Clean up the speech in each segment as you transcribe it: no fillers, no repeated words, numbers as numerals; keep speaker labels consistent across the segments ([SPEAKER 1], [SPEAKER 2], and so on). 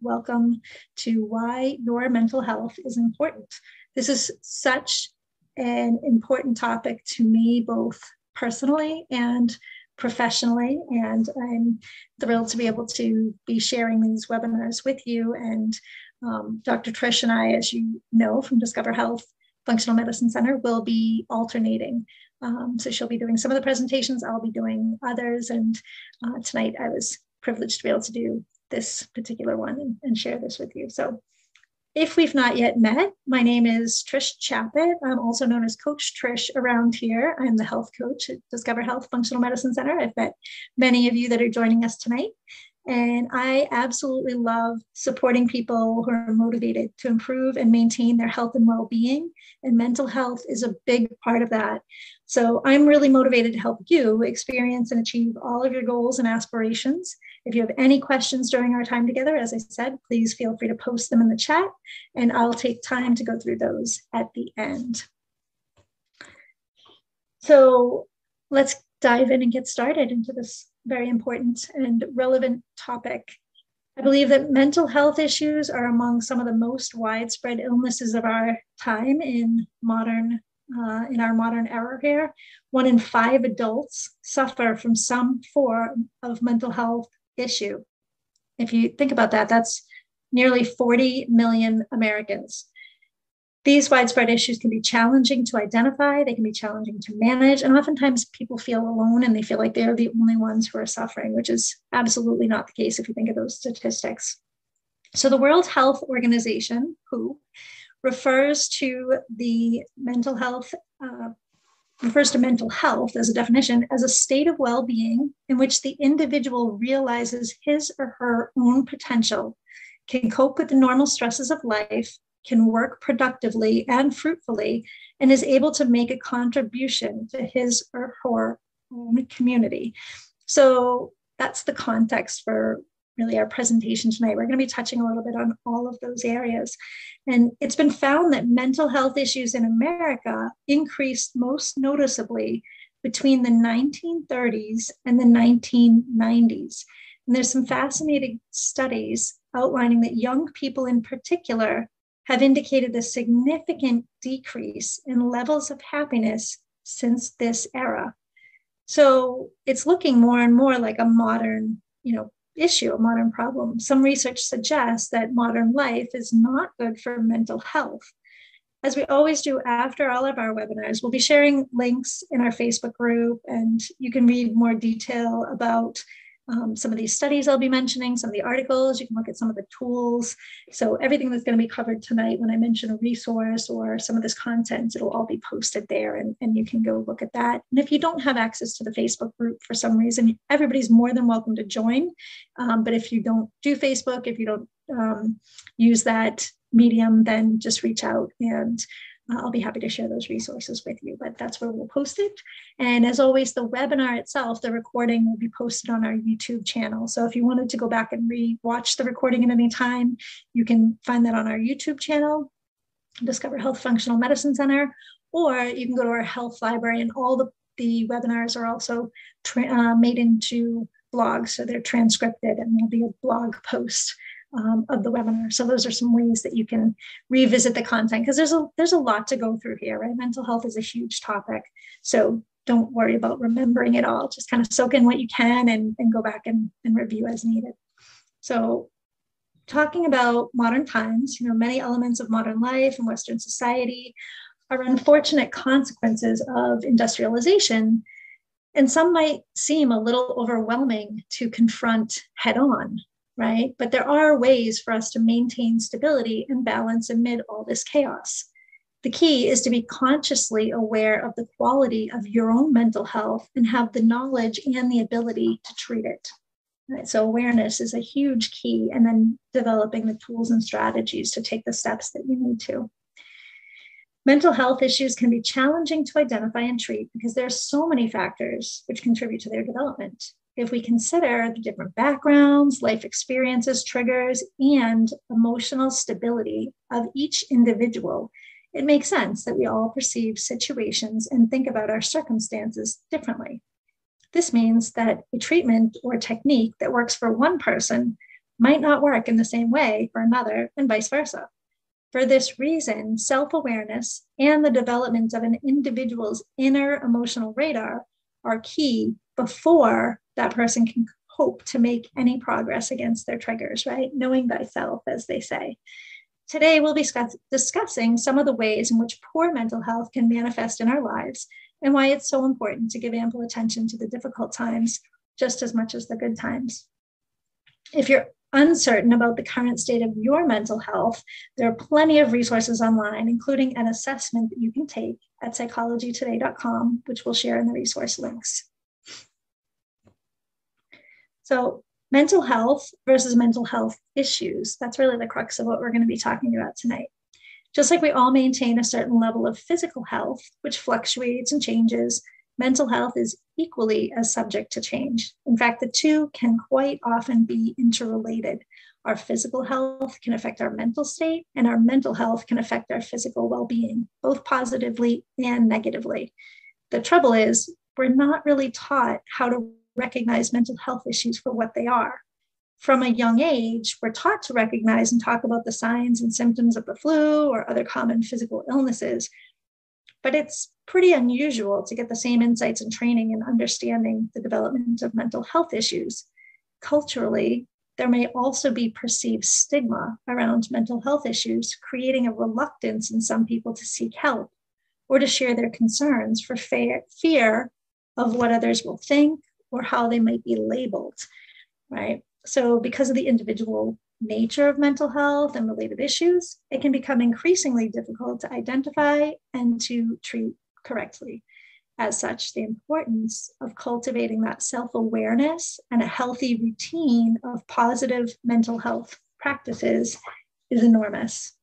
[SPEAKER 1] Welcome to Why Your Mental Health is Important. This is such an important topic to me, both personally and professionally, and I'm thrilled to be able to be sharing these webinars with you. And Dr. Trish and I, as you know from Discover Health Functional Medicine Center, will be alternating. So she'll be doing some of the presentations, I'll be doing others, and tonight I was privileged to be able to do this particular one and share this with you. So if we've not yet met, my name is Trish Chappett. I'm also known as Coach Trish around here. I'm the health coach at Discover Health Functional Medicine Center. I've met many of you that are joining us tonight. And I absolutely love supporting people who are motivated to improve and maintain their health and well-being. And mental health is a big part of that. So I'm really motivated to help you experience and achieve all of your goals and aspirations. If you have any questions during our time together, as I said, please feel free to post them in the chat, and I'll take time to go through those at the end. So let's dive in and get started into this very important and relevant topic. I believe that mental health issues are among some of the most widespread illnesses of our time in our modern era here. 1 in 5 adults suffer from some form of mental health issue. If you think about that, that's nearly 40 million Americans. These widespread issues can be challenging to identify, they can be challenging to manage, and oftentimes people feel alone and they feel like they're the only ones who are suffering, which is absolutely not the case if you think of those statistics. So the World Health Organization, WHO, refers to mental health as a definition as a state of well-being in which the individual realizes his or her own potential, can cope with the normal stresses of life, can work productively and fruitfully, and is able to make a contribution to his or her own community. So that's the context for really our presentation tonight. We're going to be touching a little bit on all of those areas. And it's been found that mental health issues in America increased most noticeably between the 1930s and the 1990s. And there's some fascinating studies outlining that young people in particular have indicated a significant decrease in levels of happiness since this era. So it's looking more and more like a modern, issue, a modern problem. Some research suggests that modern life is not good for mental health. As we always do after all of our webinars, we'll be sharing links in our Facebook group, and you can read more detail about some of these studies I'll be mentioning, some of the articles. You can look at some of the tools. So everything that's going to be covered tonight, when I mention a resource or some of this content, it'll all be posted there, and you can go look at that. And if you don't have access to the Facebook group for some reason, everybody's more than welcome to join. But if you don't do Facebook, if you don't use that medium, then just reach out and I'll be happy to share those resources with you, but that's where we'll post it. And as always, the webinar itself, the recording will be posted on our YouTube channel. So if you wanted to go back and re-watch the recording at any time, you can find that on our YouTube channel, Discover Health Functional Medicine Center, or you can go to our health library, and all the webinars are also made into blogs. So they're transcribed, and there'll be a blog post of the webinar. So those are some ways that you can revisit the content, because there's a lot to go through here, right? Mental health is a huge topic. So don't worry about remembering it all. Just kind of soak in what you can and go back and review as needed. So talking about modern times, many elements of modern life and Western society are unfortunate consequences of industrialization, and some might seem a little overwhelming to confront head on, right? But there are ways for us to maintain stability and balance amid all this chaos. The key is to be consciously aware of the quality of your own mental health and have the knowledge and the ability to treat it. Right? So awareness is a huge key, and then developing the tools and strategies to take the steps that you need to. Mental health issues can be challenging to identify and treat because there are so many factors which contribute to their development. If we consider the different backgrounds, life experiences, triggers, and emotional stability of each individual, it makes sense that we all perceive situations and think about our circumstances differently. This means that a treatment or technique that works for one person might not work in the same way for another, and vice versa. For this reason, self-awareness and the development of an individual's inner emotional radar are key before that person can hope to make any progress against their triggers, right? Knowing thyself, as they say. Today, we'll be discussing some of the ways in which poor mental health can manifest in our lives and why it's so important to give ample attention to the difficult times just as much as the good times. If you're uncertain about the current state of your mental health, there are plenty of resources online, including an assessment that you can take at psychologytoday.com, which we'll share in the resource links. So mental health versus mental health issues, that's really the crux of what we're going to be talking about tonight. Just like we all maintain a certain level of physical health, which fluctuates and changes, mental health is equally as subject to change. In fact, the two can quite often be interrelated. Our physical health can affect our mental state, and our mental health can affect our physical well-being, both positively and negatively. The trouble is, we're not really taught how to recognize mental health issues for what they are. From a young age, we're taught to recognize and talk about the signs and symptoms of the flu or other common physical illnesses. But it's pretty unusual to get the same insights and training in understanding the development of mental health issues. Culturally, there may also be perceived stigma around mental health issues, creating a reluctance in some people to seek help or to share their concerns for fear of what others will think or how they might be labeled, right? So because of the individual nature of mental health and related issues, it can become increasingly difficult to identify and to treat correctly. As such, the importance of cultivating that self-awareness and a healthy routine of positive mental health practices is enormous.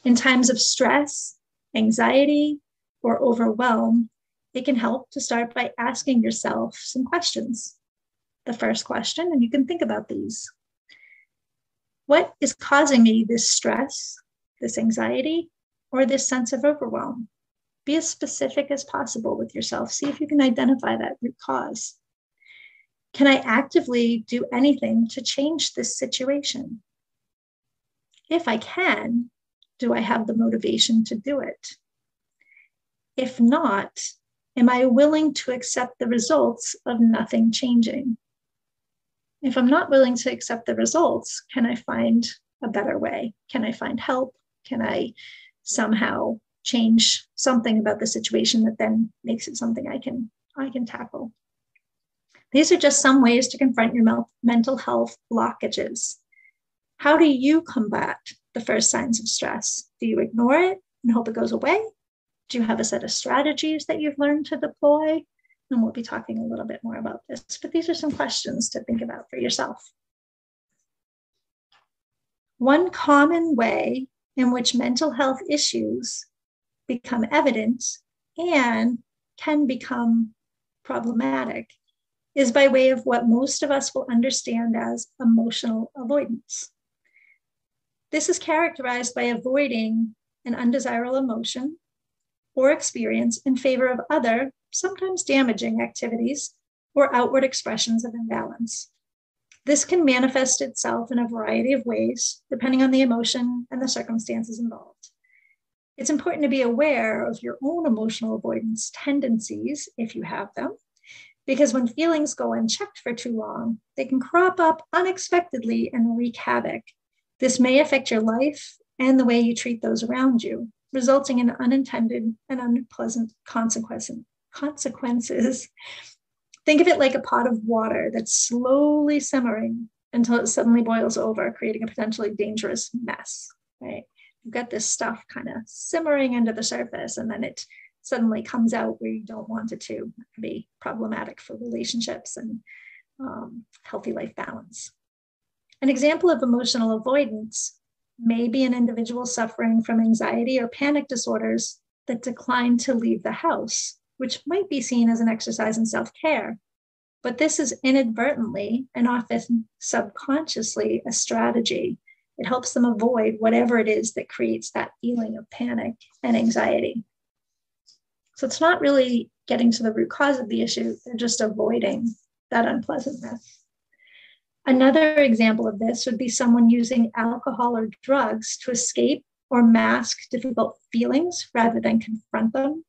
[SPEAKER 1] In times of stress, anxiety, or overwhelm, it can help to start by asking yourself some questions. The first question, and you can think about these. What is causing me this stress, this anxiety, or this sense of overwhelm? Be as specific as possible with yourself. See if you can identify that root cause. Can I actively do anything to change this situation? If I can, do I have the motivation to do it? If not, am I willing to accept the results of nothing changing? If I'm not willing to accept the results, can I find a better way? Can I find help? Can I somehow change something about the situation that then makes it something I can tackle? These are just some ways to confront your mental health blockages. How do you combat the first signs of stress? Do you ignore it and hope it goes away? Do you have a set of strategies that you've learned to deploy? And we'll be talking a little bit more about this, but these are some questions to think about for yourself. One common way in which mental health issues become evident and can become problematic is by way of what most of us will understand as emotional avoidance. This is characterized by avoiding an undesirable emotion or experience in favor of other, sometimes damaging activities or outward expressions of imbalance. This can manifest itself in a variety of ways, depending on the emotion and the circumstances involved. It's important to be aware of your own emotional avoidance tendencies, if you have them, because when feelings go unchecked for too long, they can crop up unexpectedly and wreak havoc. This may affect your life and the way you treat those around you, resulting in unintended and unpleasant consequences. Think of it like a pot of water that's slowly simmering until it suddenly boils over, creating a potentially dangerous mess, right? You've got this stuff kind of simmering under the surface, and then it suddenly comes out where you don't want it to. It can be problematic for relationships and healthy life balance. An example of emotional avoidance may be an individual suffering from anxiety or panic disorders that decline to leave the house, which might be seen as an exercise in self-care. But this is inadvertently and often subconsciously a strategy. It helps them avoid whatever it is that creates that feeling of panic and anxiety. So it's not really getting to the root cause of the issue, they're just avoiding that unpleasantness. Another example of this would be someone using alcohol or drugs to escape or mask difficult feelings rather than confront them,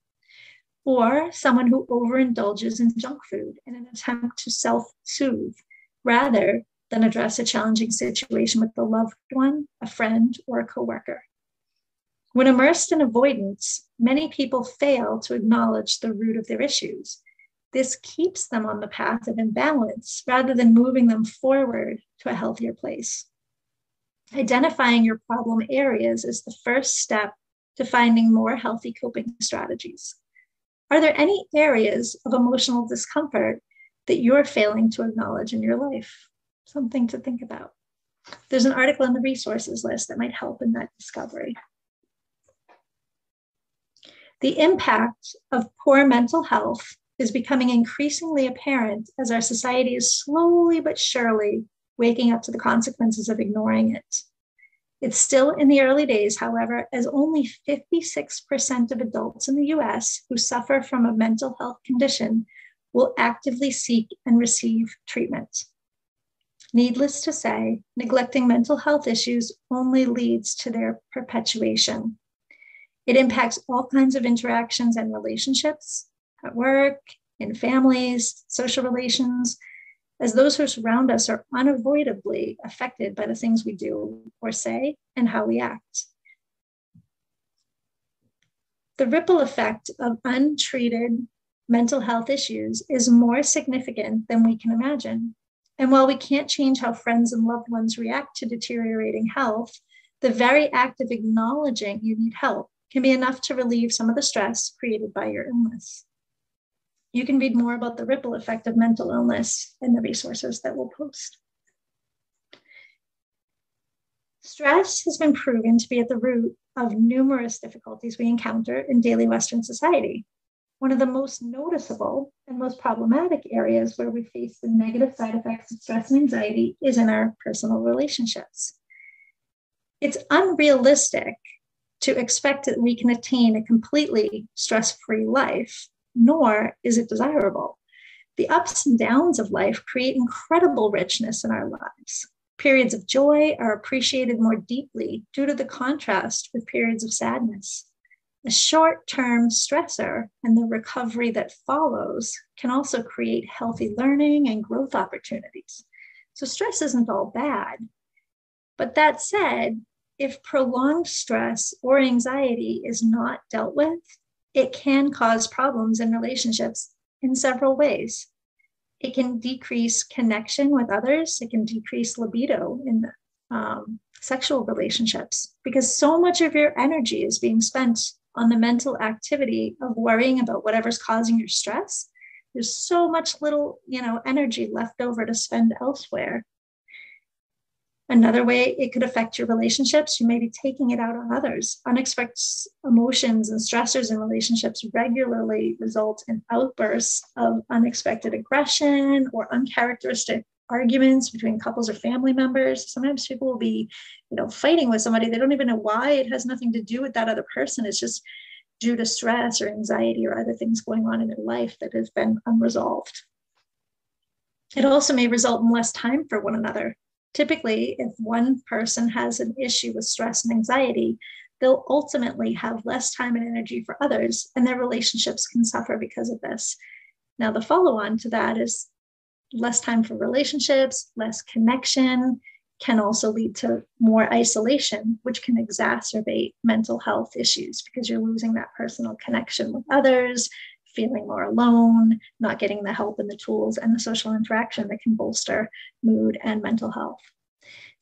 [SPEAKER 1] or someone who overindulges in junk food in an attempt to self-soothe rather than address a challenging situation with a loved one, a friend, or a coworker. When immersed in avoidance, many people fail to acknowledge the root of their issues. This keeps them on the path of imbalance rather than moving them forward to a healthier place. Identifying your problem areas is the first step to finding more healthy coping strategies. Are there any areas of emotional discomfort that you're failing to acknowledge in your life? Something to think about. There's an article in the resources list that might help in that discovery. The impact of poor mental health is becoming increasingly apparent as our society is slowly but surely waking up to the consequences of ignoring it. It's still in the early days, however, as only 56% of adults in the US who suffer from a mental health condition will actively seek and receive treatment. Needless to say, neglecting mental health issues only leads to their perpetuation. It impacts all kinds of interactions and relationships at work, in families, social relations, as those who surround us are unavoidably affected by the things we do or say and how we act. The ripple effect of untreated mental health issues is more significant than we can imagine. And while we can't change how friends and loved ones react to deteriorating health, the very act of acknowledging you need help can be enough to relieve some of the stress created by your illness. You can read more about the ripple effect of mental illness in the resources that we'll post. Stress has been proven to be at the root of numerous difficulties we encounter in daily Western society. One of the most noticeable and most problematic areas where we face the negative side effects of stress and anxiety is in our personal relationships. It's unrealistic to expect that we can attain a completely stress-free life, nor is it desirable. The ups and downs of life create incredible richness in our lives. Periods of joy are appreciated more deeply due to the contrast with periods of sadness. A short-term stressor and the recovery that follows can also create healthy learning and growth opportunities. So stress isn't all bad. But that said, if prolonged stress or anxiety is not dealt with, it can cause problems in relationships in several ways. It can decrease connection with others. It can decrease libido in sexual relationships because so much of your energy is being spent on the mental activity of worrying about whatever's causing your stress. There's so much little, energy left over to spend elsewhere. Another way it could affect your relationships, you may be taking it out on others. Unexpected emotions and stressors in relationships regularly result in outbursts of unexpected aggression or uncharacteristic arguments between couples or family members. Sometimes people will be, fighting with somebody. They don't even know why. It has nothing to do with that other person. It's just due to stress or anxiety or other things going on in their life that has been unresolved. It also may result in less time for one another. Typically, if one person has an issue with stress and anxiety, they'll ultimately have less time and energy for others, and their relationships can suffer because of this. Now, the follow-on to that is less time for relationships, less connection, can also lead to more isolation, which can exacerbate mental health issues because you're losing that personal connection with others, feeling more alone, not getting the help and the tools and the social interaction that can bolster mood and mental health.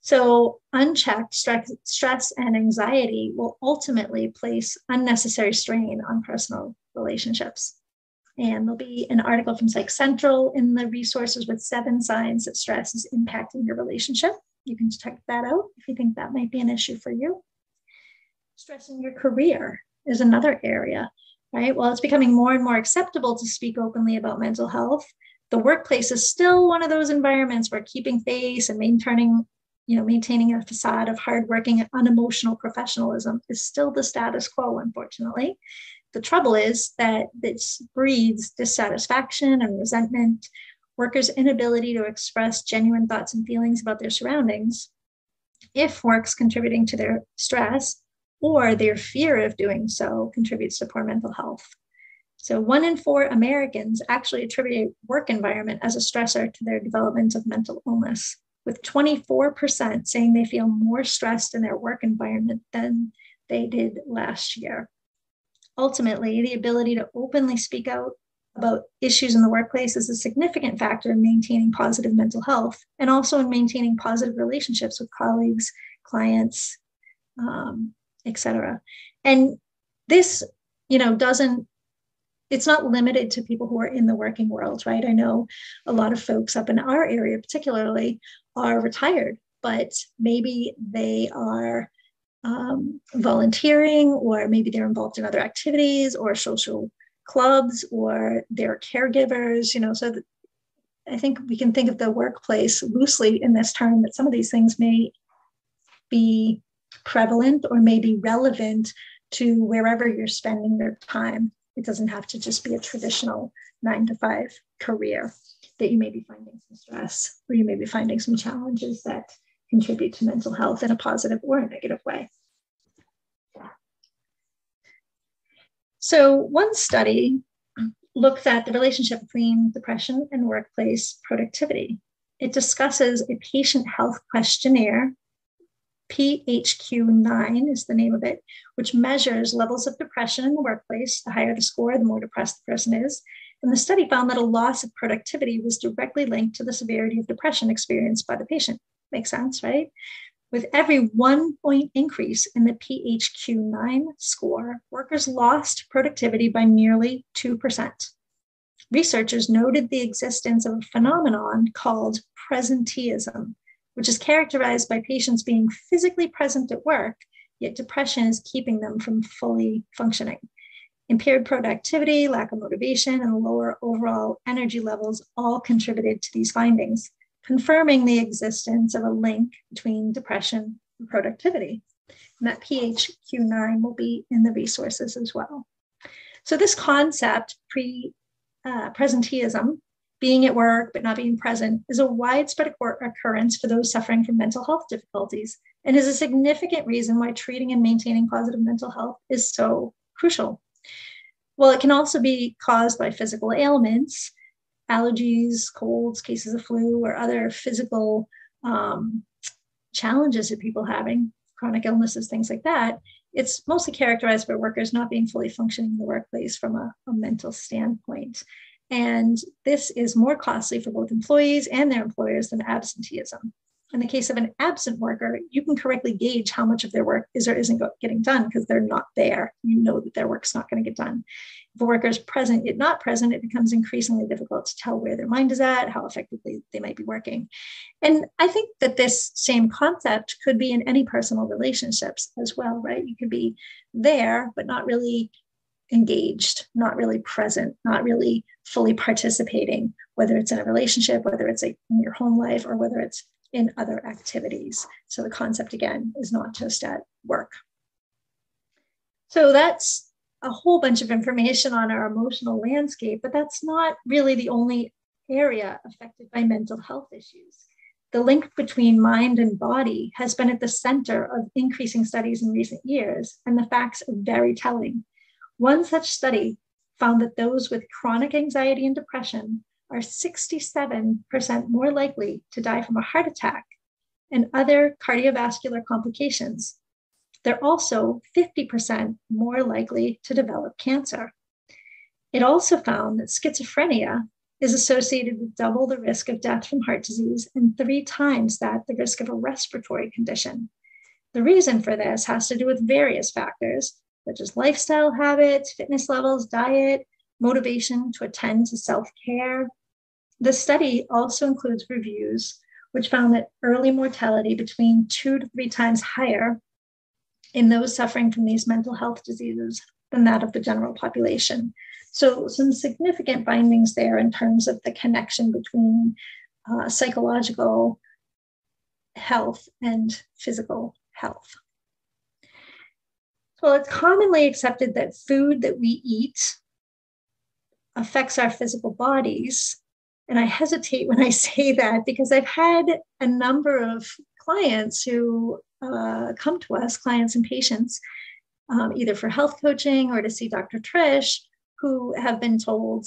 [SPEAKER 1] So unchecked stress and anxiety will ultimately place unnecessary strain on personal relationships. And there'll be an article from Psych Central in the resources with 7 signs that stress is impacting your relationship. You can check that out if you think that might be an issue for you. Stress in your career is another area. Right? While it's becoming more and more acceptable to speak openly about mental health, the workplace is still one of those environments where keeping face and maintaining a facade of hardworking and unemotional professionalism is still the status quo, unfortunately. The trouble is that this breeds dissatisfaction and resentment, workers' inability to express genuine thoughts and feelings about their surroundings, if work's contributing to their stress, or their fear of doing so contributes to poor mental health. So 1 in 4 Americans actually attribute work environment as a stressor to their development of mental illness, with 24% saying they feel more stressed in their work environment than they did last year. Ultimately, the ability to openly speak out about issues in the workplace is a significant factor in maintaining positive mental health and also in maintaining positive relationships with colleagues, clients, etc. And this, it's not limited to people who are in the working world, right? I know a lot of folks up in our area particularly are retired, but maybe they are volunteering, or maybe they're involved in other activities or social clubs, or they're caregivers, so I think we can think of the workplace loosely in this term, that some of these things may be prevalent or may be relevant to wherever you're spending your time. It doesn't have to just be a traditional 9-to-5 career that you may be finding some stress, or you may be finding some challenges that contribute to mental health in a positive or a negative way. So one study looks at the relationship between depression and workplace productivity. It discusses a patient health questionnaire, PHQ-9 is the name of it, which measures levels of depression in the workplace. The higher the score, the more depressed the person is. And the study found that a loss of productivity was directly linked to the severity of depression experienced by the patient. Makes sense, right? With every 1 point increase in the PHQ-9 score, workers lost productivity by nearly 2%. Researchers noted the existence of a phenomenon called presenteeism, which is characterized by patients being physically present at work, yet depression is keeping them from fully functioning. Impaired productivity, lack of motivation, and lower overall energy levels all contributed to these findings, confirming the existence of a link between depression and productivity. And that PHQ-9 will be in the resources as well. So this concept, presenteeism, being at work but not being present, is a widespread occurrence for those suffering from mental health difficulties, and is a significant reason why treating and maintaining positive mental health is so crucial. Well, it can also be caused by physical ailments, allergies, colds, cases of flu, or other physical challenges that people having, chronic illnesses, things like that. It's mostly characterized by workers not being fully functioning in the workplace from a mental standpoint. And this is more costly for both employees and their employers than absenteeism. In the case of an absent worker, you can correctly gauge how much of their work is or isn't getting done because they're not there. You know that their work's not going to get done. If a worker is present yet not present, it becomes increasingly difficult to tell where their mind is at, how effectively they might be working. And I think that this same concept could be in any personal relationships as well, right? You could be there, but not really engaged, not really present, not really fully participating, whether it's in a relationship, whether it's in your home life, or whether it's in other activities. So the concept, again, is not just at work. So that's a whole bunch of information on our emotional landscape, but that's not really the only area affected by mental health issues. The link between mind and body has been at the center of increasing studies in recent years, and the facts are very telling. One such study found that those with chronic anxiety and depression are 67% more likely to die from a heart attack and other cardiovascular complications. They're also 50% more likely to develop cancer. It also found that schizophrenia is associated with double the risk of death from heart disease and 3 times that the risk of a respiratory condition. The reason for this has to do with various factors, such as lifestyle habits, fitness levels, diet, motivation to attend to self-care. The study also includes reviews which found that early mortality between 2 to 3 times higher in those suffering from these mental health diseases than that of the general population. So some significant findings there in terms of the connection between psychological health and physical health. Well, it's commonly accepted that food that we eat affects our physical bodies, And I hesitate when I say that because I've had a number of clients who come to us, clients and patients, either for health coaching or to see Dr. Trish, who have been told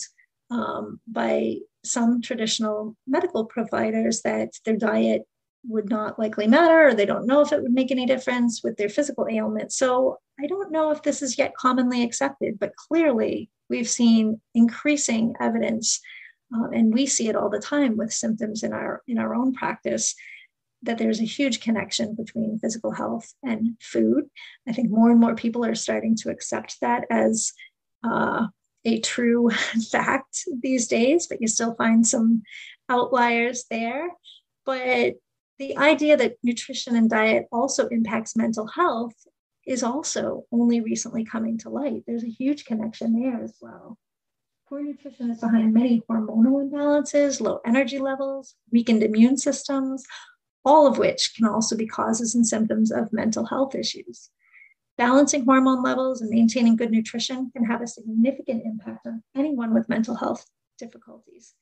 [SPEAKER 1] by some traditional medical providers that their diet would not likely matter, or they don't know if it would make any difference with their physical ailment. So I don't know if this is yet commonly accepted, but clearly we've seen increasing evidence, and we see it all the time with symptoms in our own practice, that there's a huge connection between physical health and food. I think more and more people are starting to accept that as a true fact these days, but you still find some outliers there. But the idea that nutrition and diet also impacts mental health is also only recently coming to light. There's a huge connection there as well. Poor nutrition is behind many hormonal imbalances, low energy levels, weakened immune systems, all of which can also be causes and symptoms of mental health issues. Balancing hormone levels and maintaining good nutrition can have a significant impact on anyone with mental health difficulties.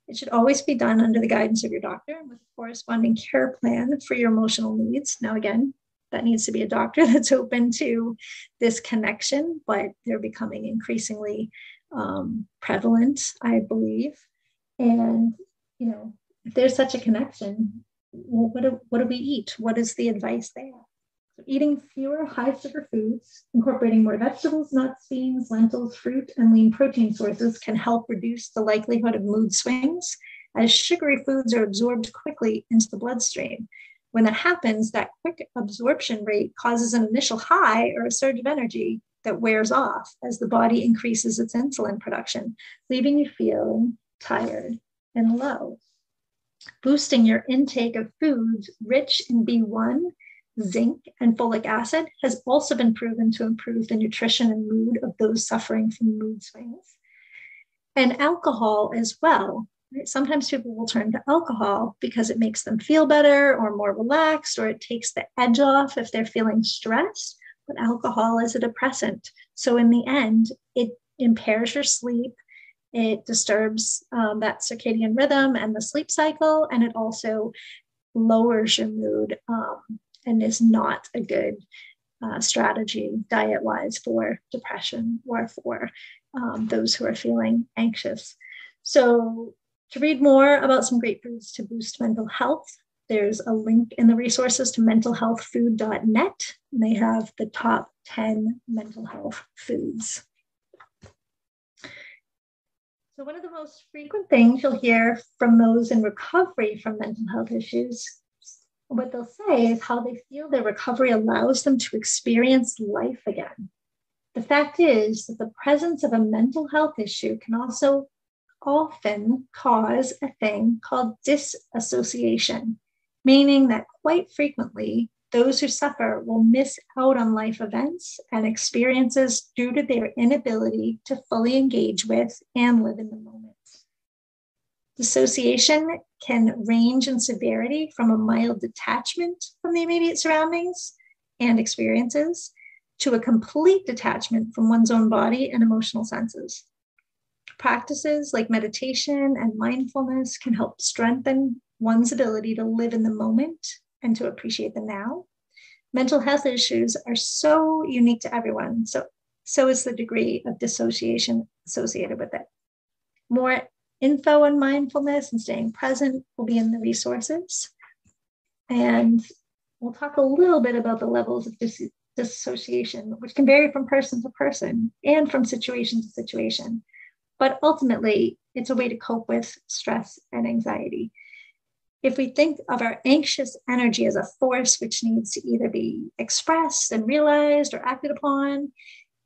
[SPEAKER 1] It should always be done under the guidance of your doctor with a corresponding care plan for your emotional needs. Now, again, that needs to be a doctor that's open to this connection, but they're becoming increasingly prevalent, I believe. And, if there's such a connection, well, what do we eat? What is the advice there? So eating fewer high sugar foods, incorporating more vegetables, nuts, beans, lentils, fruit, and lean protein sources can help reduce the likelihood of mood swings, as sugary foods are absorbed quickly into the bloodstream. When that happens, that quick absorption rate causes an initial high or a surge of energy that wears off as the body increases its insulin production, leaving you feeling tired and low. Boosting your intake of foods rich in B1, zinc, and folic acid has also been proven to improve the nutrition and mood of those suffering from mood swings. And alcohol as well. Right? Sometimes people will turn to alcohol because it makes them feel better or more relaxed, or it takes the edge off if they're feeling stressed. But alcohol is a depressant. So in the end, it impairs your sleep. It disturbs that circadian rhythm and the sleep cycle, and it also lowers your mood and is not a good strategy diet-wise for depression or for those who are feeling anxious. So to read more about some great foods to boost mental health, there's a link in the resources to mentalhealthfood.net, and they have the top 10 mental health foods. So one of the most frequent things you'll hear from those in recovery from mental health issues, what they'll say is how they feel their recovery allows them to experience life again. The fact is that the presence of a mental health issue can also often cause a thing called dissociation, meaning that quite frequently, those who suffer will miss out on life events and experiences due to their inability to fully engage with and live in the moment. Dissociation can range in severity from a mild detachment from the immediate surroundings and experiences to a complete detachment from one's own body and emotional senses. Practices like meditation and mindfulness can help strengthen one's ability to live in the moment and to appreciate the now. Mental health issues are so unique to everyone, so is the degree of dissociation associated with it. More info on mindfulness and staying present will be in the resources. And we'll talk a little bit about the levels of dissociation, which can vary from person to person and from situation to situation. But ultimately, it's a way to cope with stress and anxiety. If we think of our anxious energy as a force which needs to either be expressed and realized or acted upon,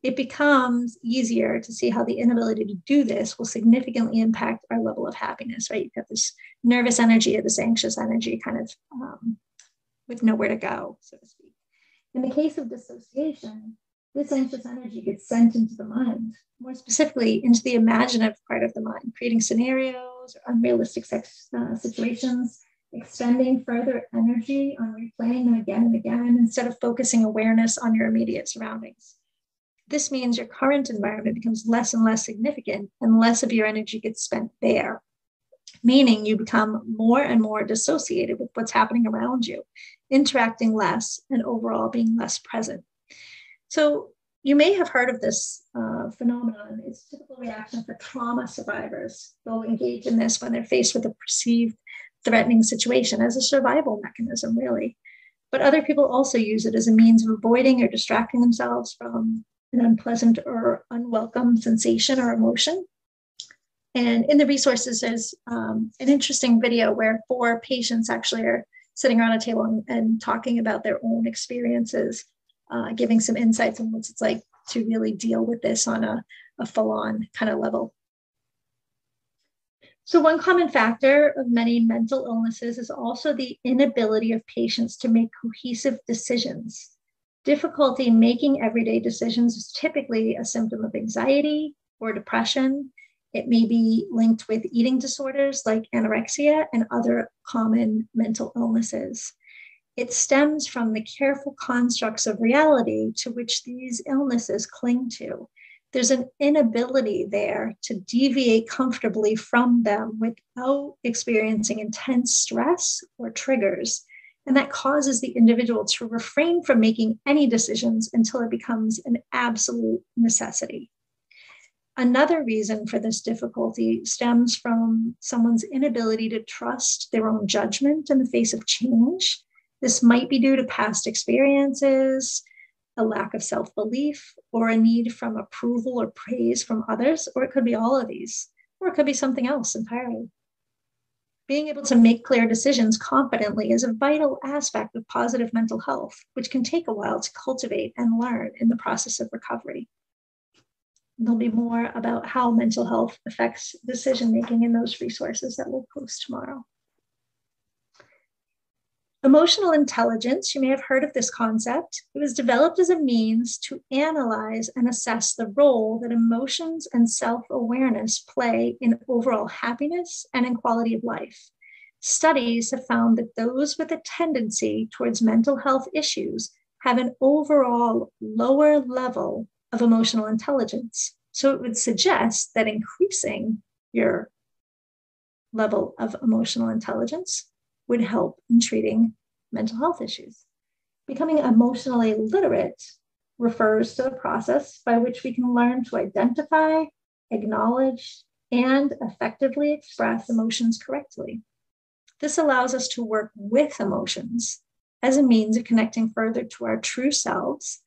[SPEAKER 1] it becomes easier to see how the inability to do this will significantly impact our level of happiness, right? You've got this nervous energy or this anxious energy kind of with nowhere to go, so to speak. In the case of dissociation, this anxious energy gets sent into the mind, more specifically into the imaginative part of the mind, creating scenarios or unrealistic situations, expending further energy on replaying them again and again instead of focusing awareness on your immediate surroundings. This means your current environment becomes less and less significant and less of your energy gets spent there. meaning you become more and more dissociated with what's happening around you, interacting less and overall being less present. So you may have heard of this phenomenon. It's a typical reaction for trauma survivors. They'll engage in this when they're faced with a perceived threatening situation as a survival mechanism, really. But other people also use it as a means of avoiding or distracting themselves from an unpleasant or unwelcome sensation or emotion. And in the resources, there's an interesting video where 4 patients actually are sitting around a table and talking about their own experiences, giving some insights on what it's like to really deal with this on a full-on kind of level. So one common factor of many mental illnesses is also the inability of patients to make cohesive decisions. Difficulty making everyday decisions is typically a symptom of anxiety or depression. It may be linked with eating disorders like anorexia and other common mental illnesses. It stems from the careful constructs of reality to which these illnesses cling to. There's an inability there to deviate comfortably from them without experiencing intense stress or triggers. And that causes the individual to refrain from making any decisions until it becomes an absolute necessity. Another reason for this difficulty stems from someone's inability to trust their own judgment in the face of change. This might be due to past experiences, a lack of self-belief, or a need from approval or praise from others, or it could be all of these, or it could be something else entirely. Being able to make clear decisions confidently is a vital aspect of positive mental health, which can take a while to cultivate and learn in the process of recovery. There'll be more about how mental health affects decision-making in those resources that we'll post tomorrow. Emotional intelligence, you may have heard of this concept. It was developed as a means to analyze and assess the role that emotions and self-awareness play in overall happiness and in quality of life. Studies have found that those with a tendency towards mental health issues have an overall lower level of emotional intelligence. So it would suggest that increasing your level of emotional intelligence would help in treating mental health issues. Becoming emotionally literate refers to the process by which we can learn to identify, acknowledge, and effectively express emotions correctly. This allows us to work with emotions as a means of connecting further to our true selves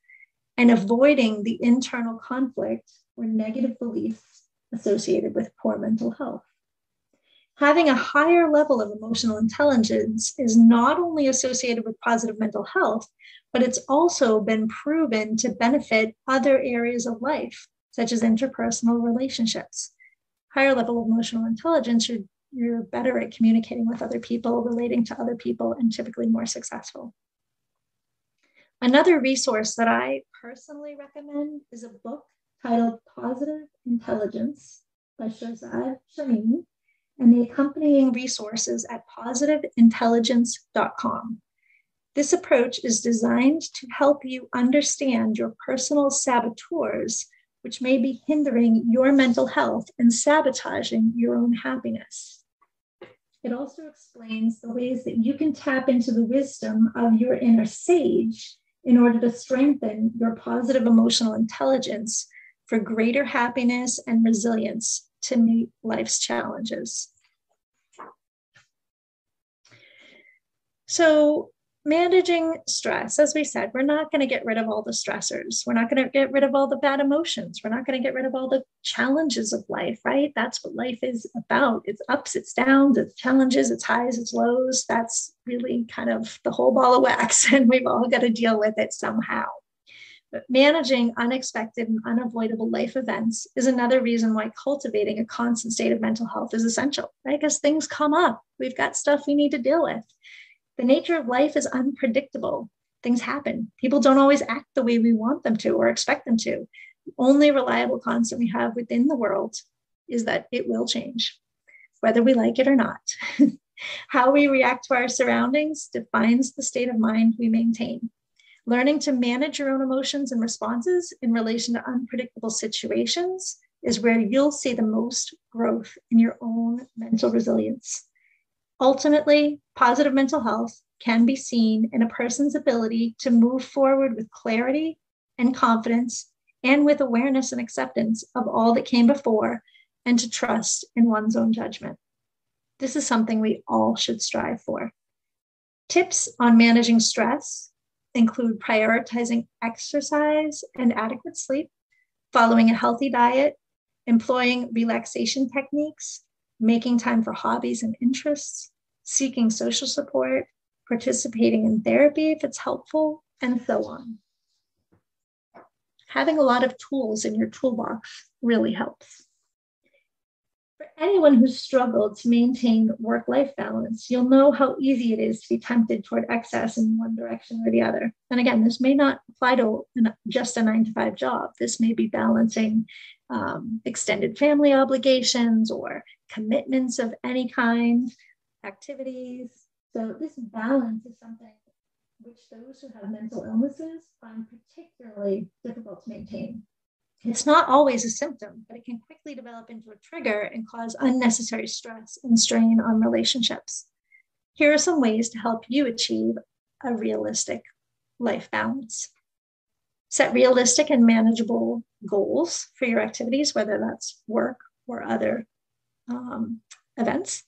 [SPEAKER 1] and avoiding the internal conflict or negative beliefs associated with poor mental health. Having a higher level of emotional intelligence is not only associated with positive mental health, but it's also been proven to benefit other areas of life, such as interpersonal relationships. Higher level of emotional intelligence, you're better at communicating with other people, relating to other people, and typically more successful. Another resource that I personally recommend is a book titled Positive Intelligence by Shahzad Shamim, and the accompanying resources at positiveintelligence.com. This approach is designed to help you understand your personal saboteurs, which may be hindering your mental health and sabotaging your own happiness. It also explains the ways that you can tap into the wisdom of your inner sage in order to strengthen your positive emotional intelligence for greater happiness and resilience to meet life's challenges. So managing stress, as we said, we're not going to get rid of all the stressors. We're not going to get rid of all the bad emotions. We're not going to get rid of all the challenges of life, right? That's what life is about. It's ups, it's downs, it's challenges, it's highs, it's lows. That's really kind of the whole ball of wax, and we've all got to deal with it somehow. But managing unexpected and unavoidable life events is another reason why cultivating a constant state of mental health is essential, right? Because things come up. We've got stuff we need to deal with. The nature of life is unpredictable. Things happen. People don't always act the way we want them to or expect them to. The only reliable constant we have within the world is that it will change, whether we like it or not. How we react to our surroundings defines the state of mind we maintain. Learning to manage your own emotions and responses in relation to unpredictable situations is where you'll see the most growth in your own mental resilience. Ultimately, positive mental health can be seen in a person's ability to move forward with clarity and confidence, and with awareness and acceptance of all that came before, and to trust in one's own judgment. This is something we all should strive for. Tips on managing stress include prioritizing exercise and adequate sleep, following a healthy diet, employing relaxation techniques, making time for hobbies and interests, seeking social support, participating in therapy if it's helpful, and so on. Having a lot of tools in your toolbox really helps. For anyone who's struggled to maintain work-life balance, you'll know how easy it is to be tempted toward excess in one direction or the other. And again, this may not apply to just a 9-to-5 job. This may be balancing extended family obligations or commitments of any kind, activities. So this balance is something which those who have mental illnesses find particularly difficult to maintain. It's not always a symptom, but it can quickly develop into a trigger and cause unnecessary stress and strain on relationships. Here are some ways to help you achieve a realistic life balance. Set realistic and manageable goals for your activities, whether that's work or other events.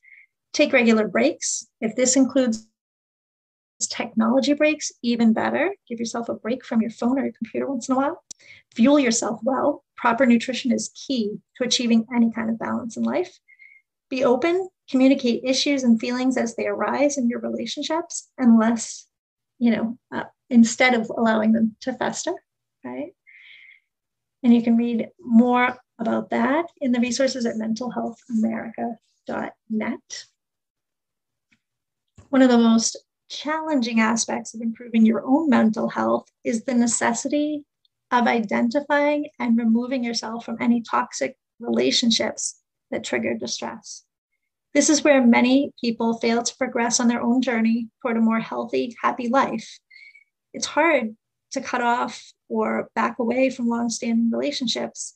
[SPEAKER 1] Take regular breaks. If this includes technology breaks, even better. Give yourself a break from your phone or your computer once in a while. Fuel yourself well. Proper nutrition is key to achieving any kind of balance in life. Be open, communicate issues and feelings as they arise in your relationships, unless, instead of allowing them to fester, right? And you can read more about that in the resources at mentalhealthamerica.net. One of the most challenging aspects of improving your own mental health is the necessity of identifying and removing yourself from any toxic relationships that trigger distress. This is where many people fail to progress on their own journey toward a more healthy, happy life. It's hard to cut off or back away from long-standing relationships,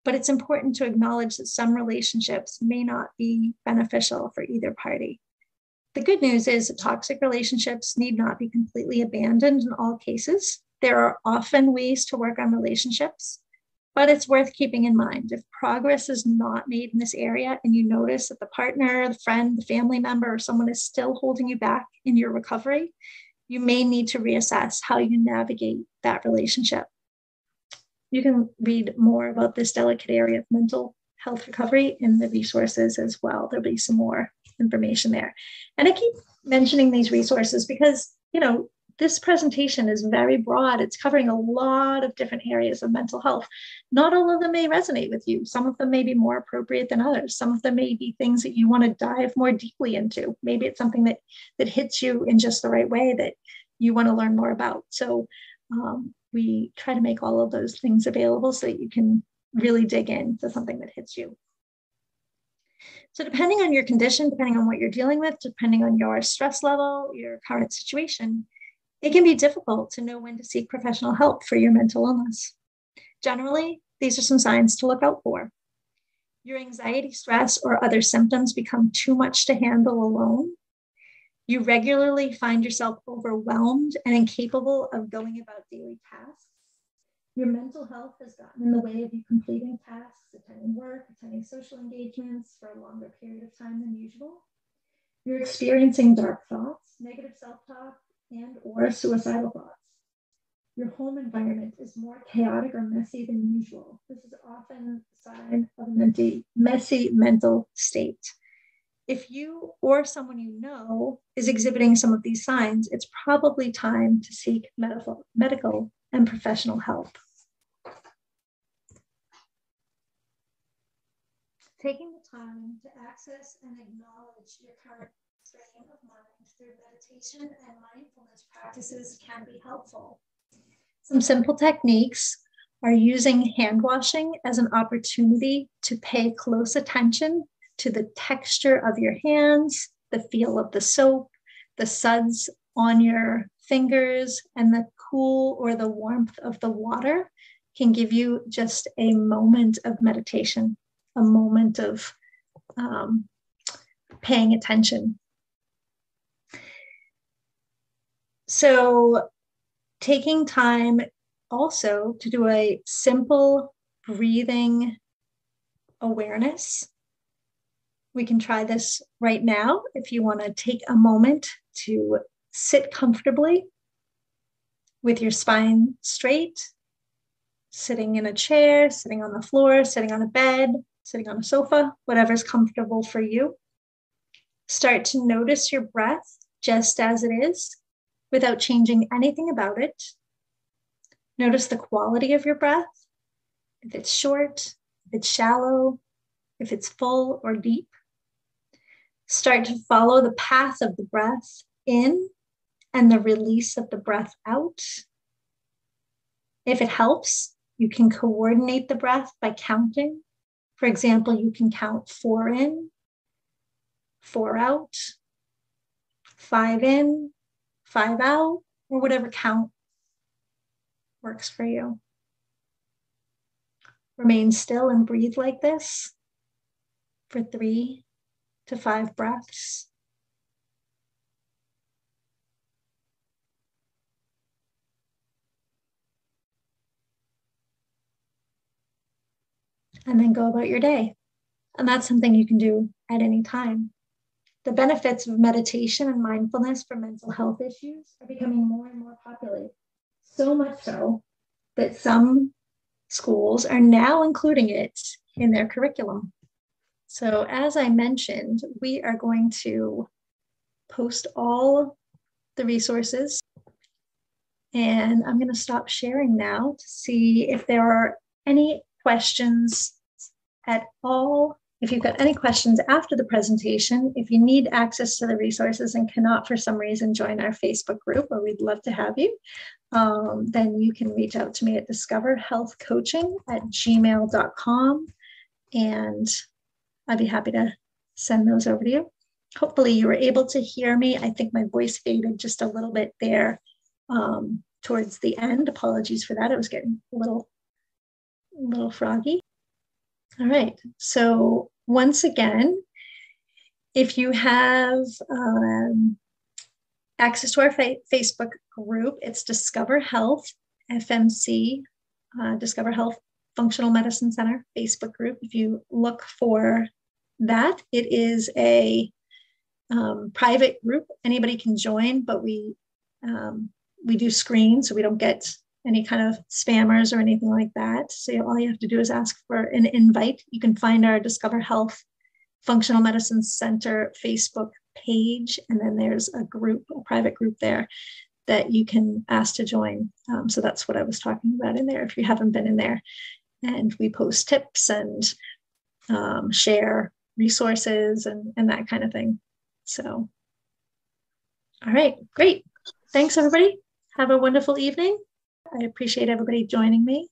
[SPEAKER 1] but it's important to acknowledge that some relationships may not be beneficial for either party. The good news is that toxic relationships need not be completely abandoned in all cases. There are often ways to work on relationships, but it's worth keeping in mind. If progress is not made in this area and you notice that the partner, the friend, the family member, or someone is still holding you back in your recovery, you may need to reassess how you navigate that relationship. You can read more about this delicate area of mental health recovery in the resources as well. There'll be some more information there. And I keep mentioning these resources because, this presentation is very broad. It's covering a lot of different areas of mental health. Not all of them may resonate with you. Some of them may be more appropriate than others. Some of them may be things that you want to dive more deeply into. Maybe it's something that hits you in just the right way that you want to learn more about. So we try to make all of those things available so that you can really dig into something that hits you. So depending on your condition, depending on what you're dealing with, depending on your stress level, your current situation, it can be difficult to know when to seek professional help for your mental illness. Generally, these are some signs to look out for. Your anxiety, stress, or other symptoms become too much to handle alone. You regularly find yourself overwhelmed and incapable of going about daily tasks. Your mental health has gotten in the way of you completing tasks, attending work, attending social engagements for a longer period of time than usual. You're experiencing dark thoughts, negative self-talk, and or suicidal thoughts. Your home environment is more chaotic or messy than usual. This is often a sign of a messy mental state. If you or someone you know is exhibiting some of these signs, it's probably time to seek medical and professional help. Taking the time to access and acknowledge your current frame of mind through meditation and mindfulness practices can be helpful. Some simple techniques are using hand washing as an opportunity to pay close attention to the texture of your hands, the feel of the soap, the suds on your fingers, and the cool or the warmth of the water can give you just a moment of meditation, a moment of paying attention. So taking time also to do a simple breathing awareness. We can try this right now if you want to take a moment to sit comfortably with your spine straight, sitting in a chair, sitting on the floor, sitting on a bed, sitting on a sofa, whatever's comfortable for you. Start to notice your breath just as it is without changing anything about it. Notice the quality of your breath, if it's short, if it's shallow, if it's full or deep. Start to follow the path of the breath in and the release of the breath out. If it helps, you can coordinate the breath by counting. For example, you can count 4 in, 4 out, 5 in, 5 out, or whatever count works for you. Remain still and breathe like this for 3 to 5 breaths. And then go about your day. And that's something you can do at any time. The benefits of meditation and mindfulness for mental health issues are becoming more and more popular. So much so that some schools are now including it in their curriculum. So as I mentioned, we are going to post all the resources, and I'm going to stop sharing now to see if there are any questions at all. If you've got any questions after the presentation, if you need access to the resources and cannot for some reason join our Facebook group, where we'd love to have you, then you can reach out to me at discoverhealthcoaching@gmail.com, and I'd be happy to send those over to you. Hopefully you were able to hear me. I think my voice faded just a little bit there towards the end. Apologies for that. It was getting a little froggy. All right. So once again, if you have access to our Facebook group, it's Discover Health FMC, Discover Health Functional Medicine Center Facebook group. If you look for that, it is a private group. Anybody can join, but we do screen, so we don't get any kind of spammers or anything like that. So all you have to do is ask for an invite. You can find our Discover Health Functional Medicine Center Facebook page, and then there's a group, a private group there that you can ask to join. So that's what I was talking about in there, if you haven't been in there. And we post tips and share resources and that kind of thing. So, all right, great. Thanks, everybody. Have a wonderful evening. I appreciate everybody joining me.